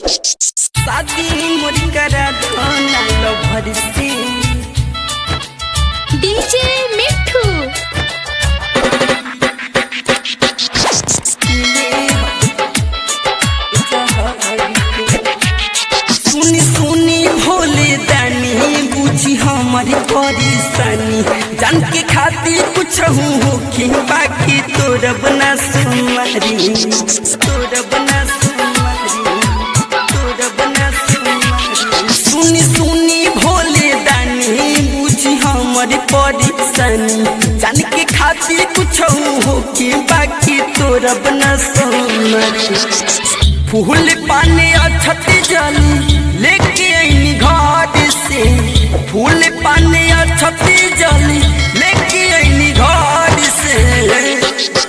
शादी मोरी करा धोना लो भर से डीजे मिठू सुनी सुनी भोले दानी बुझी हमारी परेशानी जान के खातिर कुछ हो कि बाकी तोरा बना सुमारी तोरा बना सुमारी तोरा बना सुमारी सुनी सुनी भोले दानी बुझी हमारी परेशानी जान के खातिर कुछ हो कि बाकी तोरा बना सुमारी फूल पाने अछती जली लेके आईनी घर से फूल पाने अछती जली लेके आईनी घर से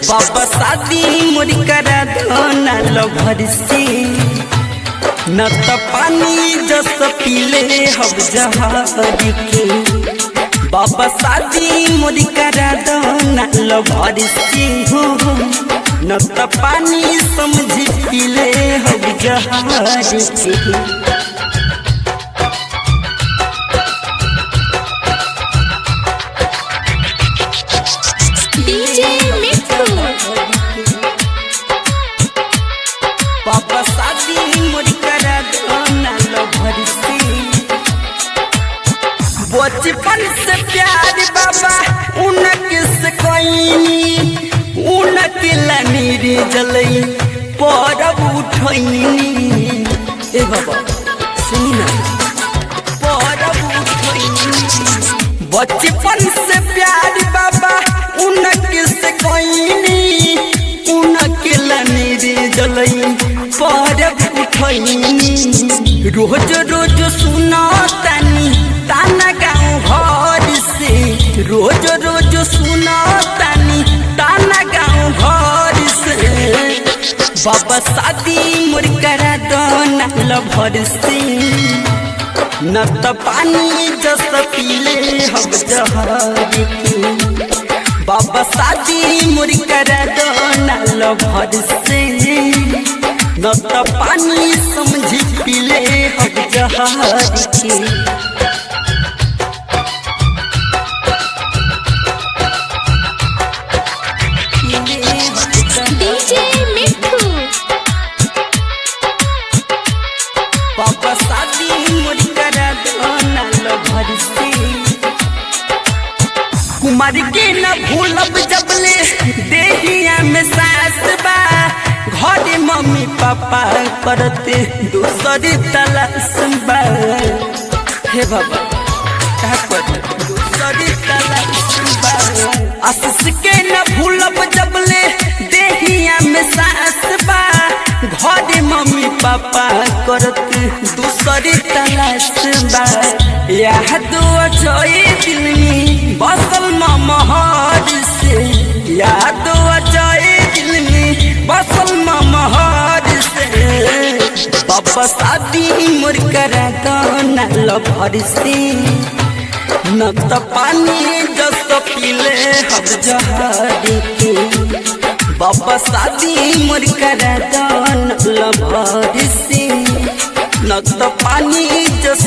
बाबा शादी मोरी करा धोना लो भर से न तो पानी जस पीले हम जहर के बाबा शादी मोरी करा धोना लो भर से हो न तो पानी समझ पीले हम जहाज के डीजे मिठू पापा शादी मोरी करा धोना लो भर से बचपन से प्यार बाबा उनके से कोई उनके लानी रे जलई परब उठैनी ए बाबा सुनी ना परब उठैनी बचपन से प्यार बाबा उनके से कोई उनके लानी रे जलई परब उठैनी रोज रोज सुना तानी ताना गाँव घर से रोज रोज सुना तानी ताना गाँव घर से बाबा शादी मोर करा दोना लो भर से न तो पानी जस पीले हम जहर के बाबा शादी मोर करा दोना लो भर से न तो पानी समझी पीले हम जहर के डीजे मिठू पापा शादी मोरी करा धोना लो भर से कुमार के न भूलब जबले देहिया में सास बा घर मम्मी पापा करते दूसरी तलाश बा हे बाबा क्या करते दूसरी तलाश बा आशीष के न भूलब जबले देहिया में सास बा घर मम्मी पापा करते दूसरी तलाश बा यह दुआ जोई दिल में बसल महर से यह दुआ जोई दिल में बसल महर से बाबा शादी मोर करा दोना लो भर से न तो पानी जस पीले हम जहर के बाबा शादी मोर करा दोना लो भर से न तो पानी जस